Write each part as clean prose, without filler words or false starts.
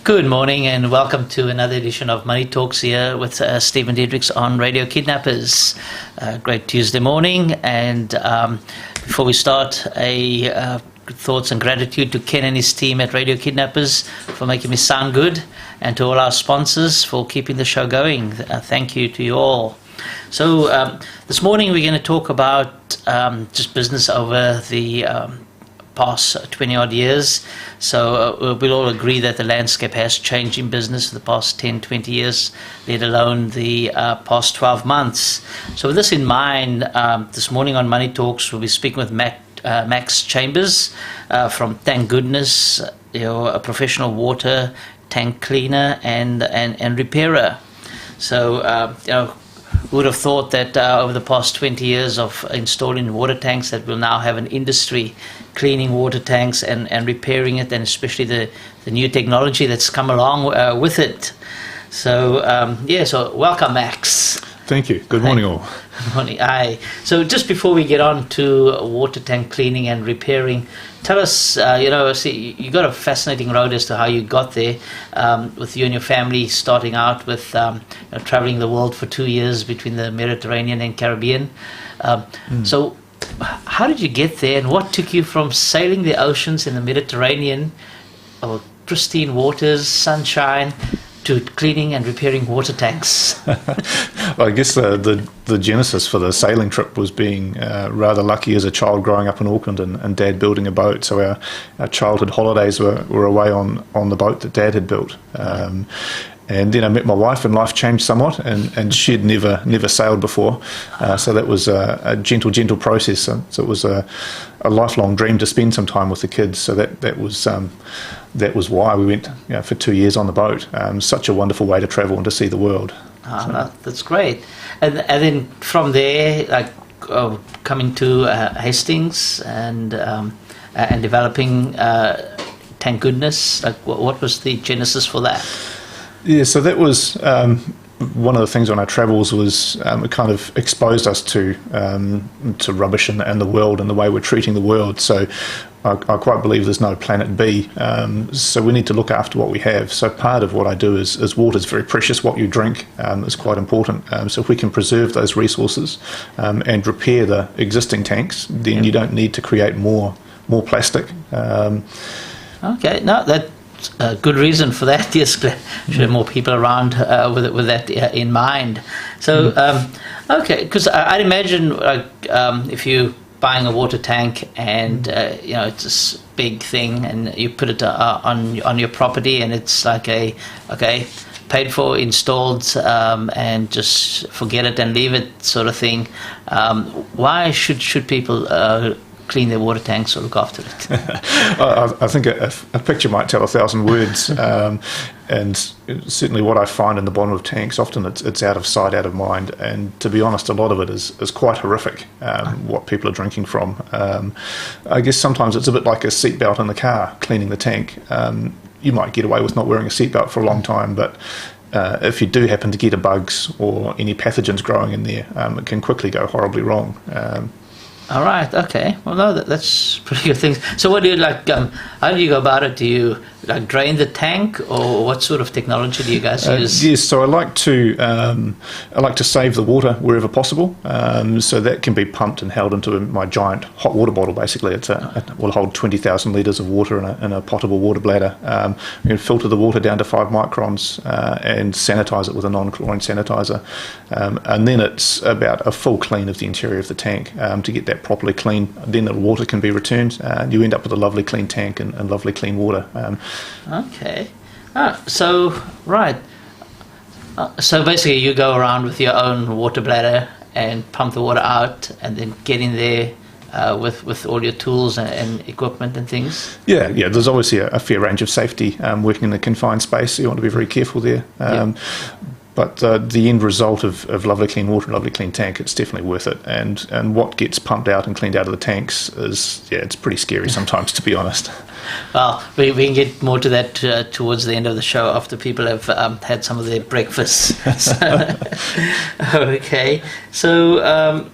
Good morning and welcome to another edition of Money Talks here with Stephen Diedrichs on Radio Kidnappers. Great Tuesday morning, and before we start, thoughts and gratitude to Ken and his team at Radio Kidnappers for making me sound good, and to all our sponsors for keeping the show going. Thank you to you all. So this morning we're going to talk about just business over the past 20 odd years. So we'll all agree that the landscape has changed in business for the past 10, 20 years, let alone the past 12 months. So with this in mind, this morning on Money Talks, we'll be speaking with Max Chambers from Tank Goodness, a professional water tank cleaner and repairer. So, who would have thought that over the past 20 years of installing water tanks that we'll now have an industry cleaning water tanks and repairing it, and especially the new technology that's come along with it. So, so welcome, Max. Thank you. Good morning, all. Good morning. Aye. So just before we get on to water tank cleaning and repairing, tell us, you got a fascinating road as to how you got there, with you and your family starting out with traveling the world for 2 years between the Mediterranean and Caribbean. So how did you get there, and what took you from sailing the oceans in the Mediterranean, pristine waters, sunshine, to cleaning and repairing water tanks? Well, I guess the genesis for the sailing trip was being rather lucky as a child growing up in Auckland and Dad building a boat. So our childhood holidays were away on the boat that Dad had built. And then I met my wife, and life changed somewhat, and she'd never sailed before. So that was a gentle process. So it was a lifelong dream to spend some time with the kids. So that was why we went for 2 years on the boat. Such a wonderful way to travel and to see the world. No, that's great. And then from there, coming to Hastings and developing Tank Goodness, what was the genesis for that? Yeah, so that was one of the things on our travels was it kind of exposed us to rubbish and the world and the way we're treating the world. So I quite believe there's no planet B. So we need to look after what we have. So part of what I do is water is very precious. What you drink is quite important. So if we can preserve those resources and repair the existing tanks, then you don't need to create more plastic. Okay, no, that's a good reason for that. Yes, should have more people around with that in mind. So, okay, because I'd imagine if you buying a water tank and it's this big thing and you put it on your property and it's like paid for, installed, and just forget it and leave it sort of thing. Why should people clean their water tanks or look after it? I think a picture might tell 1,000 words, and certainly what I find in the bottom of tanks, often it's out of sight, out of mind, and to be honest, a lot of it is quite horrific, what people are drinking from. I guess sometimes it's a bit like a seatbelt in the car, cleaning the tank. You might get away with not wearing a seatbelt for a long time, but if you do happen to get bugs or any pathogens growing in there, it can quickly go horribly wrong. All right. Okay. Well, no, that's pretty good things. So, what do you like? How do you go about it? Do you drain the tank, or what sort of technology do you guys use? Yes. So I like to save the water wherever possible. So that can be pumped and held into my giant hot water bottle. Basically, it will hold 20,000 litres of water in a potable water bladder. You can filter the water down to 5 microns and sanitise it with a non-chlorine sanitizer, and then it's about a full clean of the interior of the tank to get that properly clean. Then the water can be returned, and you end up with a lovely clean tank and lovely clean water. Okay. So basically you go around with your own water bladder and pump the water out and then get in there with all your tools and equipment and things? Yeah. There's obviously a fair range of safety working in a confined space, so you want to be very careful there. But the end result of lovely clean water and lovely clean tank, it's definitely worth it. And what gets pumped out and cleaned out of the tanks is, it's pretty scary sometimes, to be honest. Well, we can get more to that towards the end of the show after people have had some of their breakfast. Okay. So,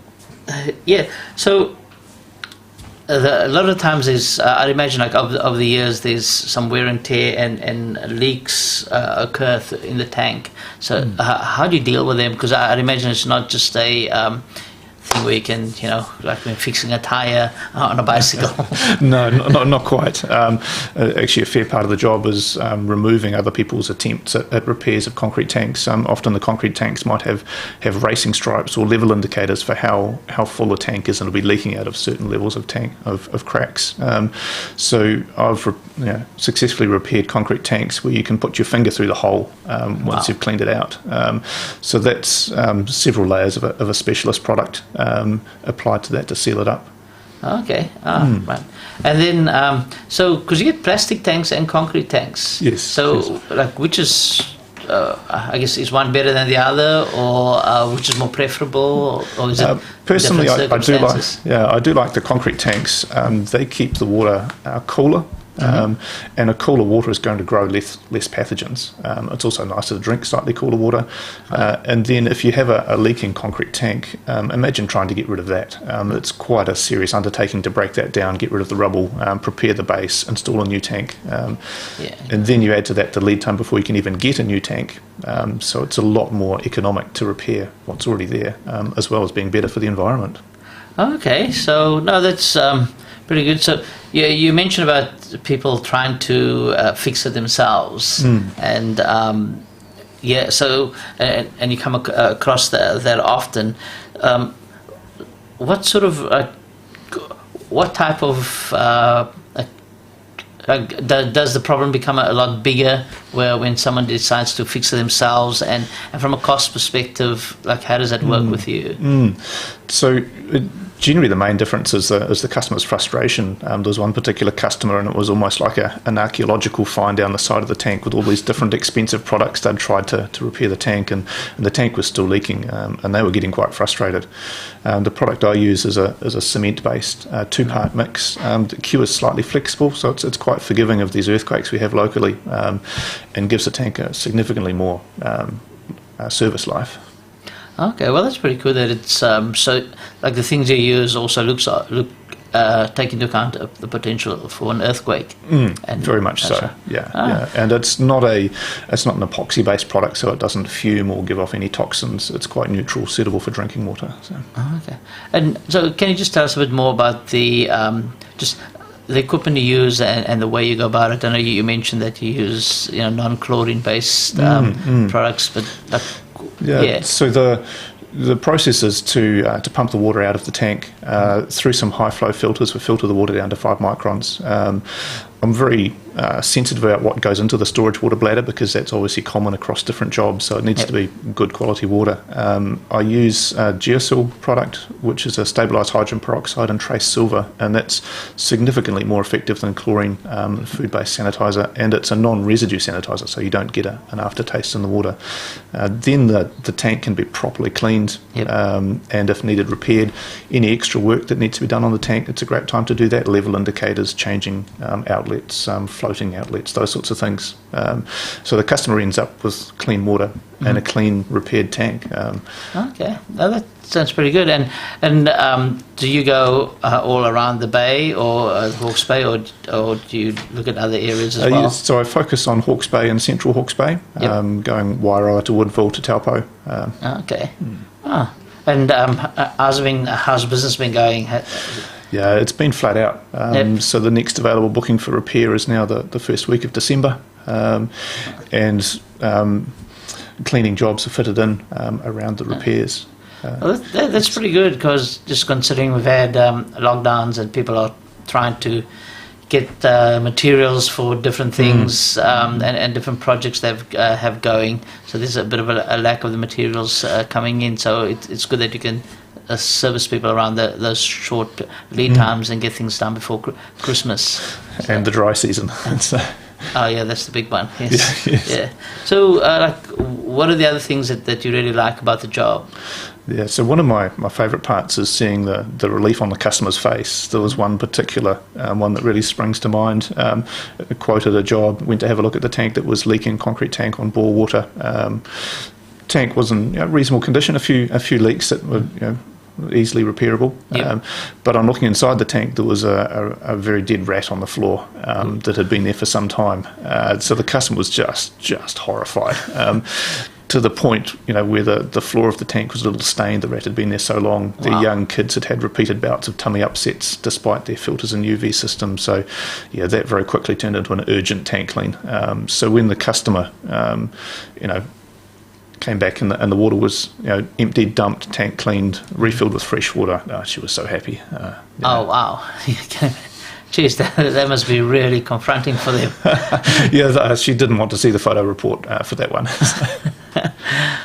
a lot of times there's, I'd imagine, like over the years, there's some wear and tear and leaks occur in the tank. So how do you deal with them? Because I'd imagine it's not just a thing where you can, like when fixing a tire on a bicycle. No, not quite. Actually, a fair part of the job is removing other people's attempts at repairs of concrete tanks. Often the concrete tanks might have racing stripes or level indicators for how full a tank is, and it'll be leaking out of certain levels of tank of cracks. So I've successfully repaired concrete tanks where you can put your finger through the hole once you've cleaned it out. So that's several layers of a specialist product applied to that to seal it up. Okay, right. And then, so, because you get plastic tanks and concrete tanks. Yes. So, yes. like, which is, I guess, is one better than the other, or which is more preferable, or is it personally, I do like the concrete tanks. They keep the water cooler. And a cooler water is going to grow less pathogens. It's also nicer to drink slightly cooler water. And then if you have a leaking concrete tank, imagine trying to get rid of that. It's quite a serious undertaking to break that down, get rid of the rubble, prepare the base, install a new tank. And then you add to that the lead time before you can even get a new tank. So it's a lot more economic to repair what's already there, as well as being better for the environment. Okay, so no, that's pretty good. So you mentioned about people trying to fix it themselves, and so and you come across that often. What sort of what type of does the problem become a lot bigger when someone decides to fix it themselves, and from a cost perspective, like how does that work with you? So generally the main difference is the customer's frustration. There was one particular customer, and it was almost like an archaeological find down the side of the tank with all these different expensive products. They'd tried to repair the tank, and the tank was still leaking, and they were getting quite frustrated. The product I use is a cement-based two-part mix that cures slightly flexible, so it's quite forgiving of these earthquakes we have locally, and gives the tank a significantly more service life. Okay, well that's pretty cool that it's so like the things you use also take into account the potential for an earthquake. And very much so. Yeah. And it's not an epoxy based product, so it doesn't fume or give off any toxins. It's quite neutral, suitable for drinking water. So. Okay. And so can you just tell us a bit more about the just the equipment you use and the way you go about it? I know you mentioned that you use non-chlorine based products, but so the process is to pump the water out of the tank through some high flow filters. We filter the water down to 5 microns. I'm very sensitive about what goes into the storage water bladder, because that's obviously common across different jobs, so it needs to be good quality water. I use Geosil product, which is a stabilised hydrogen peroxide and trace silver, and that's significantly more effective than chlorine food-based sanitizer, and it's a non-residue sanitizer, so you don't get an aftertaste in the water. Then the tank can be properly cleaned, and if needed, repaired. Any extra work that needs to be done on the tank, it's a great time to do that. Level indicators, changing outlets, floating outlets, those sorts of things. So the customer ends up with clean water and a clean repaired tank. Okay, well, that sounds pretty good. And do you go all around the bay or Hawke's Bay, or do you look at other areas as well? Yes, so I focus on Hawke's Bay and Central Hawke's Bay, going Wairoa to Woodville to Taupo. Okay. And how's business been going? Yeah, it's been flat out. So the next available booking for repair is now the first week of December, and cleaning jobs are fitted in around the repairs. Well, that's pretty good, because just considering we've had lockdowns and people are trying to get materials for different things and different projects they have going. So there's a bit of a lack of the materials coming in. So it's good that you can service people around those short lead times and get things done before Christmas. And the dry season. Oh yeah, that's the big one. Yes. Yes. Yeah. So what are the other things that you really like about the job? Yeah, so one of my favourite parts is seeing the relief on the customer's face. There was one particular one that really springs to mind. Quoted a job, went to have a look at the tank that was leaking, concrete tank on bore water. Tank was in reasonable condition, a few leaks that were easily repairable. Yep. But on looking inside the tank, there was a very dead rat on the floor that had been there for some time. So the customer was just horrified. To the point, where the floor of the tank was a little stained. The rat had been there so long. Wow. Their young kids had had repeated bouts of tummy upsets despite their filters and UV system. So, that very quickly turned into an urgent tank clean. So when the customer, came back and the water was emptied, dumped, tank cleaned, refilled with fresh water, she was so happy. Oh, wow. Geez, that must be really confronting for them. She didn't want to see the photo report for that one.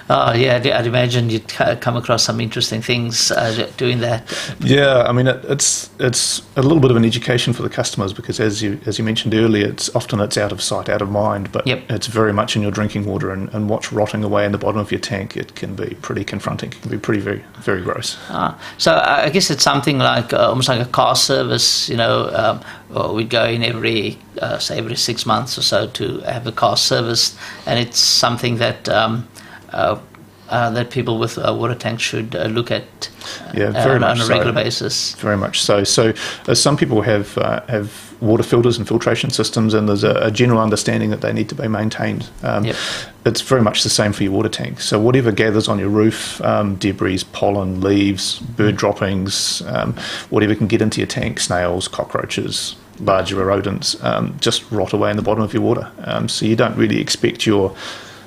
Oh, yeah, I'd imagine you'd come across some interesting things doing that. Yeah, I mean, it's a little bit of an education for the customers because, as you mentioned earlier, it's out of sight, out of mind, but Yep. It's very much in your drinking water, and what's rotting away in the bottom of your tank, it can be pretty confronting. It can be pretty, very, very gross. So I guess it's something like almost like a car service, or we'd go in every 6 months or so to have the car serviced, and it's something that that people with water tanks should look at very much on a so. regular basis. Very much so. So some people have water filters and filtration systems, and there's a general understanding that they need to be maintained. Yep. It's very much the same for your water tank. So whatever gathers on your roof, debris, pollen, leaves, bird droppings, whatever can get into your tank, snails, cockroaches, larger rodents, just rot away in the bottom of your water. So you don't really expect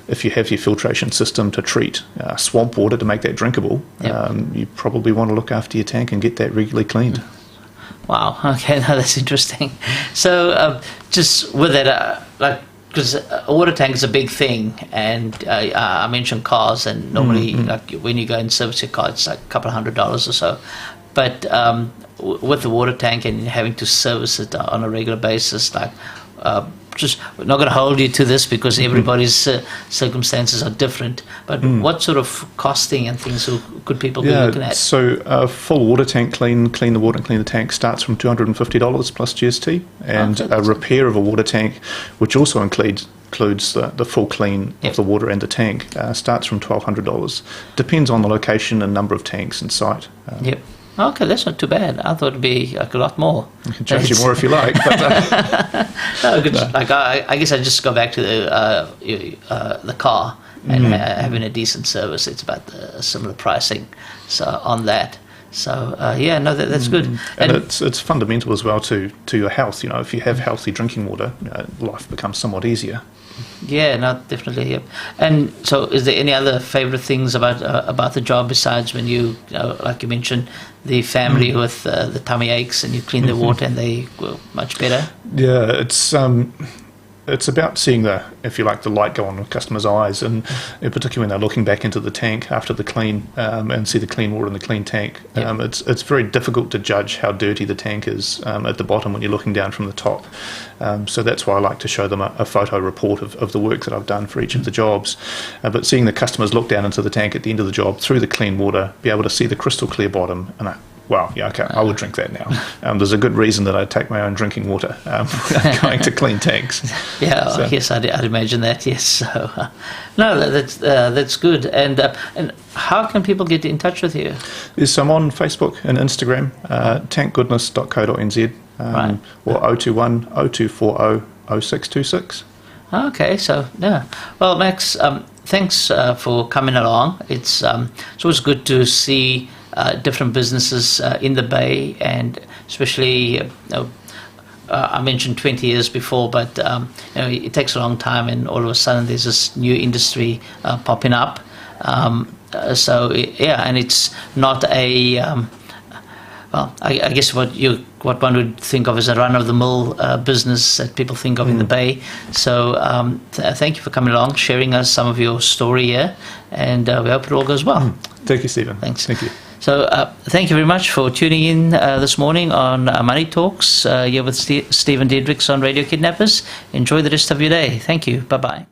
if you have your filtration system to treat swamp water to make that drinkable, Yep. you probably want to look after your tank and get that regularly cleaned. Wow. Okay, no, that's interesting. So just with that, because a water tank is a big thing, and I mentioned cars, and normally like when you go and service your car, it's like a couple $100 or so. But with the water tank and having to service it on a regular basis, we're not going to hold you to this because everybody's circumstances are different. But what sort of costing and things could people be looking at? So a full water tank clean the water and clean the tank starts from $250 plus GST, and a repair of a water tank, which also includes the full clean Yep. of the water and the tank, starts from $1,200. Depends on the location and number of tanks in site. Yep. Okay, that's not too bad. I thought it'd be like a lot more. I can charge you more if you like. But, No, like I guess I just go back to the car and having a decent service. It's about the similar pricing, so on that. So that's good. and it's fundamental as well to your health. If you have healthy drinking water, life becomes somewhat easier. Yeah, no, definitely. Yep. And so, is there any other favorite things about the job besides when you like you mentioned, the family with the tummy aches and you clean the water and they were much better? Yeah, it's about seeing the light go on in customers' eyes, and particularly when they're looking back into the tank after the clean and see the clean water in the clean tank. Yep. It's very difficult to judge how dirty the tank is at the bottom when you're looking down from the top. So that's why I like to show them a photo report of the work that I've done for each of the jobs. But seeing the customers look down into the tank at the end of the job through the clean water, be able to see the crystal clear bottom, and I would drink that now. There's a good reason that I take my own drinking water going to clean tanks. Yeah, So- yes, I'd imagine that. Yes, so no, that's good. And how can people get in touch with you? Yes, I'm on Facebook and Instagram, tankgoodness.co.nz, Right. or 021 0240 0626. Okay, so yeah. Well, Max, thanks for coming along. It's always good to see different businesses in the Bay, and especially I mentioned 20 years before, but it takes a long time, and all of a sudden there's this new industry popping up. And it's not a I guess what one would think of as a run-of-the-mill business that people think of in the Bay. So thank you for coming along, sharing us some of your story here, and we hope it all goes well. Thank you, Stephen. Thanks. Thank you. So thank you very much for tuning in this morning on Money Talks here with Stephen Diedrichs on Radio Kidnappers. Enjoy the rest of your day. Thank you. Bye-bye.